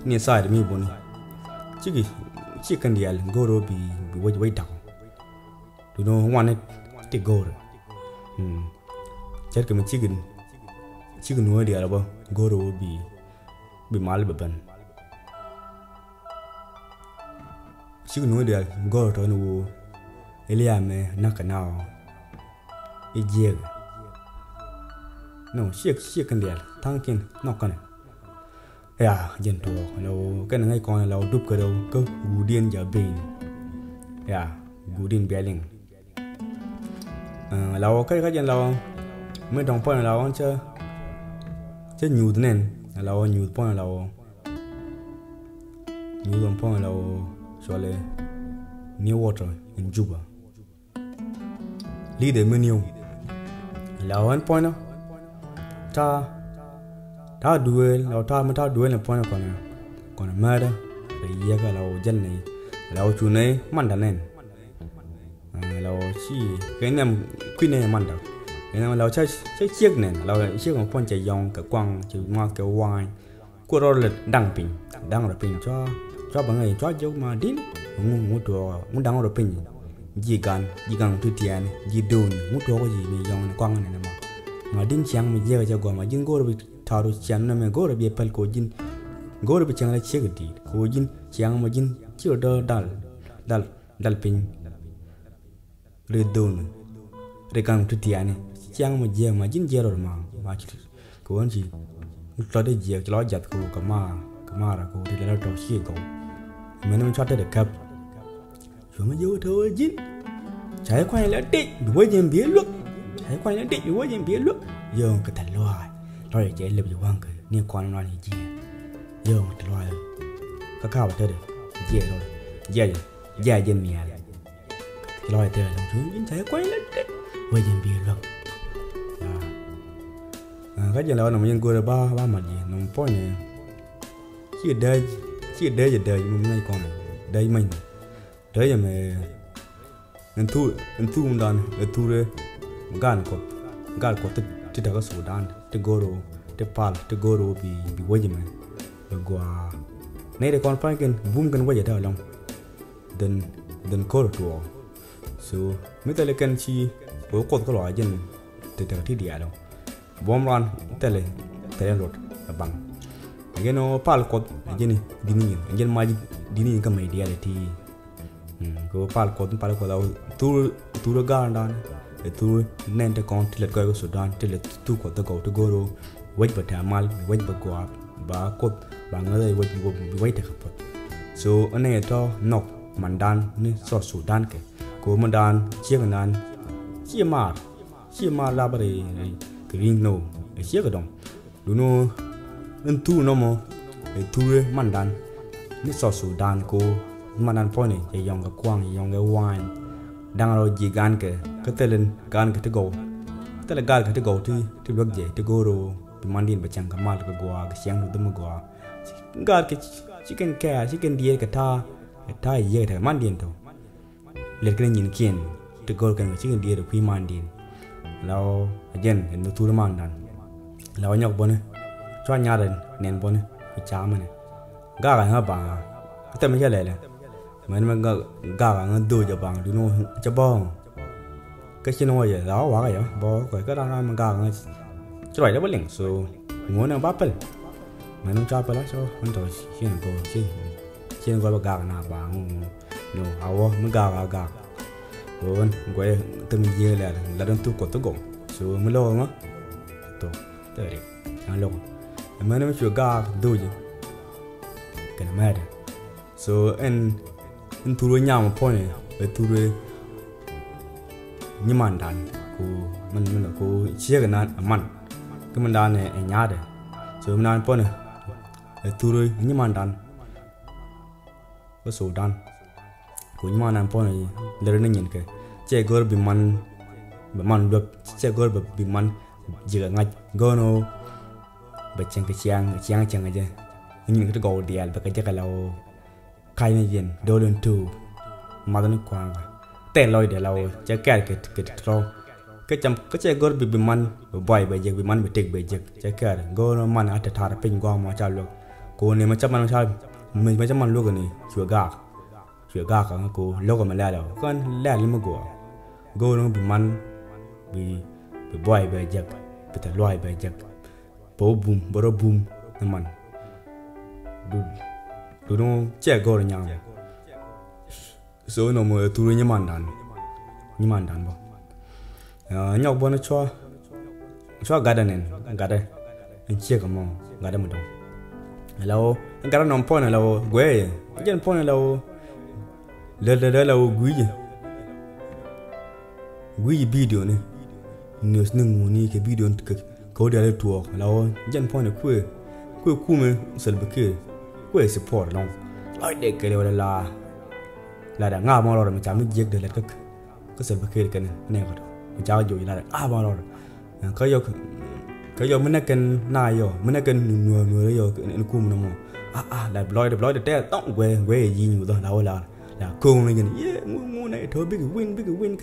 ni side mi boni chicken dial goro bi wait down you know one it go chat ke chicken no dial ba goro bi mal ban chicken no dial goro to no elia me nakanao ejeg no chicken dial thanking nokan ya jen to no cái này con là đúc cái đâu cơ gù điên giờ bình ya gù điên belling lâu cái jen lâu mới đồng point lâu chứ nhiều thế này lâu nhiều point lâu nhiều đồng point lâu so le new water in Juba leader menu lâu one point ta duel lao ta mà ta duel là point còn mà đó cái gì cái lao dân này lao chủ này mặn đàn này lao chi cái nam quy này mặn đâu cái nam lao chơi chiếc này lao chiếcของpoint chạy dòng cả quăng chữ ngoa cái wine của đó là đăng rồi pin cho bằng ngày cho dấu mà đến muốn đăng rồi pin gì gan tu tiền gì đồn muốn đồ cái gì mình dòng quăng này mà đến chiang mình giờ cho gọi mà dính go rồi taru chiang na me go rồi bị pel ko jin go rồi bị chiang la chiếc đi ko jin chiang mà jin chưa đỡ dal pin le don re kan tu tiền chiang mà giờ mà jin giờ rồi mà chỉ ko anh chị lo để giờ lo giặt ko kama ra ko đi là trâu xì ko mình nó cho tới được cấp chúng nó vô thôi jin trái khoai là định đuôijem bía luộc trái khoai là định đuôijem bía luộc giờ cái thằng loài rồi chạy lập vô cái niên quan nói gì giờ cái loài các cao tới được dễ rồi dễ dân mía cái loài tới là chúng những trái khoai là định đuôijem bía luộc cái giờ là nó mình gọi là ba mặt gì nó point này chỉ đây giờ đời mình ngay còn đây mình đấy là mày anh thu mình đàn anh thu đấy gan có tới đó có số đàn tới goro tới pal tới goro bị quay gì mà qua này để con phải cái boom cái quay gì đó lòng then call to so mấy cái cái chi bố cột cái loại dân tới đó thì địa đâu bom ran tele rồi bằng cái nó pal cột dân dini mà dini cái mấy địa thì ko pal ko daw tu ga dan tu nen te kon tilet ko Sudan tilet tu ko to go to goro wait but amal wait but go ba ko ba ngai wait te khapot so ane to nok mandan ni so Sudan ke ko mandan chiang nan chi ma la bare green no e chia ga dong du no en tu no mo e tu mandan ni so Sudan ko manan point này chạy dòng cái quang dòng cái wine đang rồi gì gan cái tên lên gan cái go tức là gan cái go thì bước dễ thì go rồi bị mandin bị chẳng cái mal cái gua cái xiang nó tụm gua gan cái chicken dia cái tha gì cái mandin thôi lấy cái nhìn kiên thì go cái chicken dia được phi mandin lao again nó tu man dan lao nhóc bone cho nhà đến nền bone cái cha mình ga cái hả bà cái tên mấy cái này mình gà ngang đuôi cho bằng đuôi nó cho bong cái chuyện nói vậy đó quá vậy bò cái đang mình gà ngang cho vậy đó bất liền số muốn nào bắp mình không cho bắp cho mình thôi xin gọi gà nào bằng no áo mình gà rồi quay từng giờ là đang tu cột tu gồng số mình lo mà tu tới anh lo mình không chịu gà đuôi cái này mà so anh thu đuôi nhau một point này để thu đuôi như màn đàn của mình là của chia cái nan màn cái màn đàn này anh nhá đấy rồi mình đàn point này để thu đuôi như màn đàn có số đàn của như màn đàn point này lấy nó nhìn cái che gor bị man được che gor bị man giờ ngay gono bị chăng cái chiang aja nhìn cái gol dia và cái kalau khai này diện đôi lần tu mà nó quăng tên lôi để lâu chơi cái trâu cái chơi gor bị man boy bây giờ bị man bị tick bây giờ chơi cái go nó man ở thà pin qua mà chào luôn cô này mà chấp man sao mình mới chấp man luôn cái này chùa gạc cô lâu còn mà lẹ đâu con lẹ lên mà go nó bị man bị boy bị giặc bị thật loài bị giặc bố boom nó man đủ nó che go rồi nhau số nó mới tụi như man đàn bao nhau bọn nó cho garden anh chia cái mong garden một đồng lâu anh garden nằm point là lâu quê cái point là lâu lơ lâu quý video này news nung ni cái video có để tour lâu cái point là quê mà sẽ bị quê support long ai để cái là đã ngã mà rồi mình chạm được giật được là cái sẽ bị cái này rồi cháu dù là bao rồi có vô mình cần nai vô mình cần người vô nó cung nó mà là lôi được té tóc quê gì nhiều thôi là cung này cái ngu này thôi biết cái win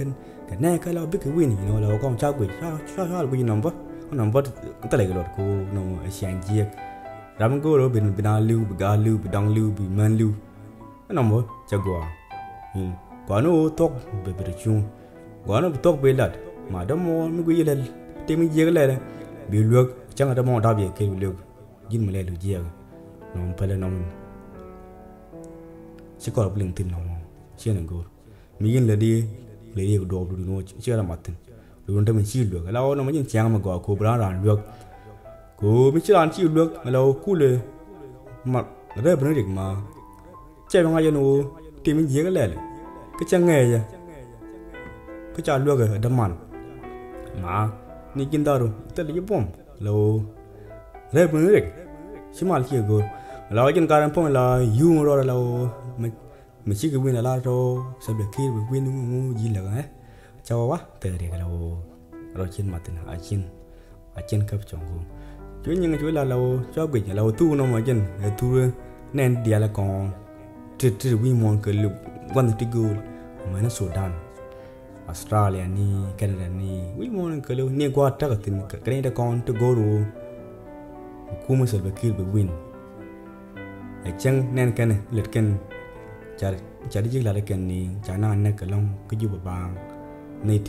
cái này cái lo biết cái win nó là con cháu quỷ sao là cái nằm vắt cái này cái lột cô nó sáng chiếc làm cô đó bị lưu bị ga lưu bị đăng lưu bị man lưu nó nằm vắt chắc quả nó tóc bị chung quả nó tóc bị lật mà đó mua mấy cái gì lên tìm cái gì cái này bị luộc chẳng là đó mua đau bị cái luộc dính mà lên được gì nó phải là nó chỉ có một lần tin nó chưa được rồi mình là đi lấy cái đồ nó chưa là mặt tin rồi nó mình chỉ luộc lâu nó mới những chàng mà gọi cô bả ra luộc cô mới chỉ ăn chỉ luộc lâu cúเลยmà rất là được mà chơi bằng ai nó tìm cái gì cái này cái chàng nghề vậy cái chả luộc ở đâm mặn mà ni kinh đó rồi tới lấy bom lâu rất là được chỉ mà kia rồi lâu trên cái phong là yêu rồi lâu mình chỉ cái win là rồi sẽ được kia bị win gì là cái cho quá từ đây cái lâu rồi trên mặt tình ở trên cấp chồng cô chú nhưng chú là lâu cho bị lâu tu nó mà trên tu nên dia là còn từ win mong cái lúc quan thì go mà nó Sudan Australia ni Canada ni we mon ke lo ni gwa ta ka tin ka ni da kon to go ru ku ma sel ba kil ba win e chang nen kan let kan cha di la kan ni cha na na ka long ka ju ba bang nei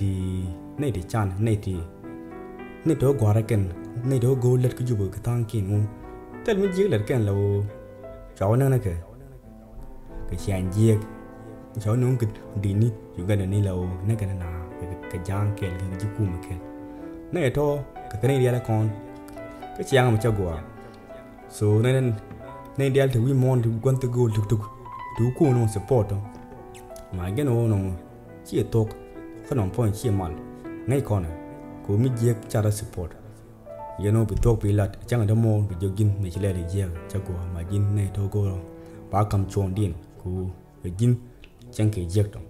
ti chan nei to gwa ra kan nei do go let ka ju ba ka tang kin mu tel mi ji let kan lo cháu na ka chen ji cháu nung cái đi ní juga ada ni lau nak kena na cái giang kel cái jiku makan nak itu cái này dia là con cái chiang mà cho gua so nên dia thì we mon thì quan to go tuk tu ku no support mà cái nó chỉ tok cái nó point chỉ mal ngay con cô mi je cha da support you know bị tok bị lạt chẳng là mo bị jogin mình chỉ lấy để je cho gua mà jin này to go ba cầm chon din cô jin chẳng kể giấc đâu